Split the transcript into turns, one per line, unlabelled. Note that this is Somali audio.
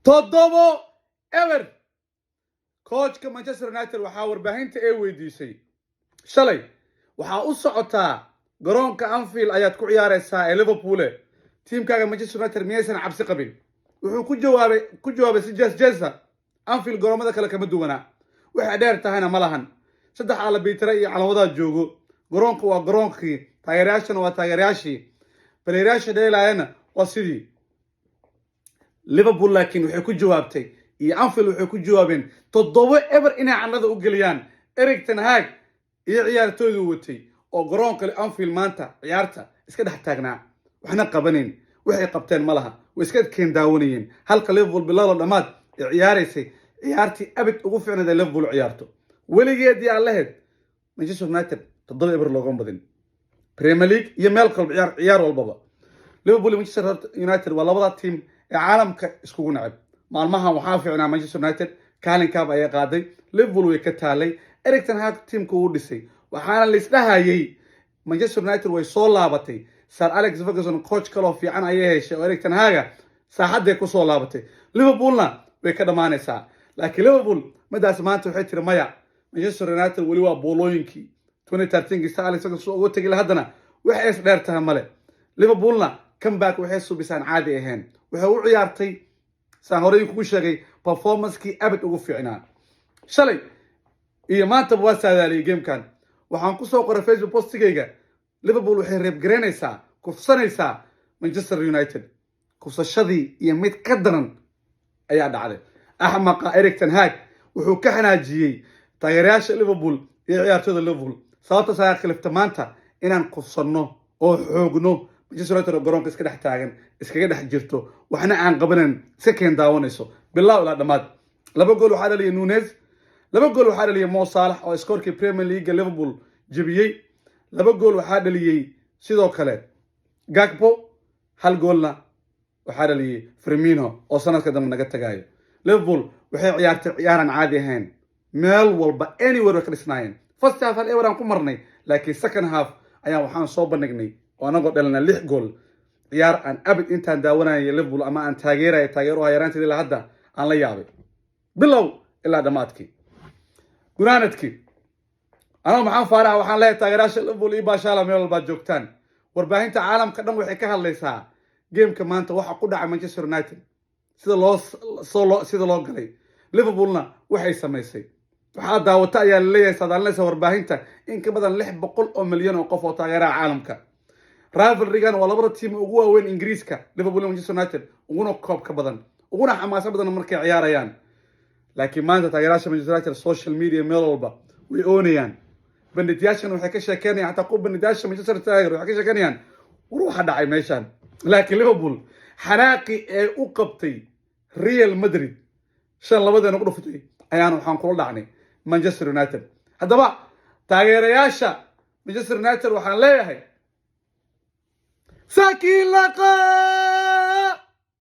تضبو ever كوتشka Manchester United waxaa warbaahinta ay weydiisay shalay waxaa u socotaa garoonka Anfield ayaad ku ciyaaraysaa ee Liverpool teamkaaga Manchester United miyaysan cabsi qabin wuxuu ku jawaabay si jees Anfield garoomada kale kama duwana waxa dheer tahayna ma lahan saddex ala biitray iyo calawada joogo garoonku waa garoonkii taageerayaashana waa taageerayaashii baleerayaasha dheelaayana waa sidii Liverpool laakiin waxay ku jawaabtay iyo Anfield waxay ku jawaabeen toddoba ever inay canada u galiyaan Erik ten Hag iyo ciyaartooydu watay oo garoonka Anfield maanta ciyaarta iska dhex taagnaa waxna qabaneen waxay qabteen malaha way iska keen daawanayeen halka Liverpool bilaa dhamaad ciyaaraysay ciyaartii abid ugu fiicnaaday Liverpool ciyaarto weligeed yaa lahayd Manchester United toddoba ever looga badin Premier League iyo meel kale ciyaar walbaba Liverpool iyo Manchester United waa labada team ee caalamka iskugu nacab maalmahan waxaa fiicnaa Manchester United kaalinkaab ay qaaday Liverpool way ka taalay Erik ten Hag teamku uu dhisay waxaana la isdhahayay Manchester United way soo laabatay Sir Alex Ferguson coach kale oo fiican ayay heshay Erik ten Hag saaxadday ku soo laabatay Liverpoolna way ka dhamaanaysaa laakiin Liverpool madaas maanta waxay tiri maya Manchester United wali waa boolooyinkii 2013 Sir Alex Ferguson ugu tagay hadana waxay is dheertahay male Liverpoolna comeback waxay subisaan caadi ahayn waxay u ciyaartay sahorey ku sheegay performance-kii abad ugu fiicnaa shalay iyo maanta waa saadaalay game-kan waxaan ku soo qoray Facebook postigayga Liverpool waxay reeb gareynaysaa kufsanaysaa Manchester United kufsashadii iyo mid ka daran ayaa dhacday ahmaqa Erik ten Hag wuxuu ka xanaajiyay taageerayaasha Liverpool iyo ciyaartooyda Liverpool sababta saa khilafta maanta inaan kufsanno oo xoogno Manchester United garoonka iska dhex taagan iskaga dhex jirto waxna aan qabanan second daawanayso bilaa ila dhamaad laba gool waxa dhaliyay Nunes laba gool waxa dhaliyay Mo Salah oo scorekii Premier League Liverpool jabiyay laba gool waxa dhaliyay sidoo kale Gakpo hal goolna waxa dhaliyay Firmino oo sanadka dambe naga tagaayo Liverpool waxay ciyaartay ciyaaran caadi ahayn meel walba anywhere ka dhisnaayeen first half hal ewer aan ku marnay laakiin second half ayaa waxaan soo bandhignay anago dhalna 6 gool ciyaar aan abid intaan daawanayay Liverpool ama aan taageero hayraantii ilaa hadda aan la yaabay bilow ilaa dhamaadkii gunaanadkii ana maxaan faaraha waxaan leeyahay taageerayaasha Liverpool iyo baashaala meel walba joogtaan warbaahinta caalamka dhan waxay ka hadlaysaa game-ka maanta waxa ku dhacay Manchester United sida loo galay Liverpoolna waxay sameysay waxa daawata ayaa leeyahay sadaalinaysa warbaahinta in ka badan 600 milyan oo qof oo taageeraha caalamka rivalry-gan waa labada team ugu waaweyn Ingiriiska Liverpool iyo Manchester United uguna koob ka badan uguna xamaasad badan markay ciyaarayaan laakiin maanta taageerayaasha Manchester United social media meel walba way oonayaan bandhigyashan waxay ka sheekeynayaan hatta ku bandhigyasha Manchester United waxay ka sheekeynayaan waxa dhacay meeshan laakiin Liverpool xanaaqi ee u qabtay Real Madrid shan labadeena ku dhuftay ayaan waxaan kula dhacnay Manchester United haddaba taageerayaasha Manchester United waxaan leeyahay ساكي لقاء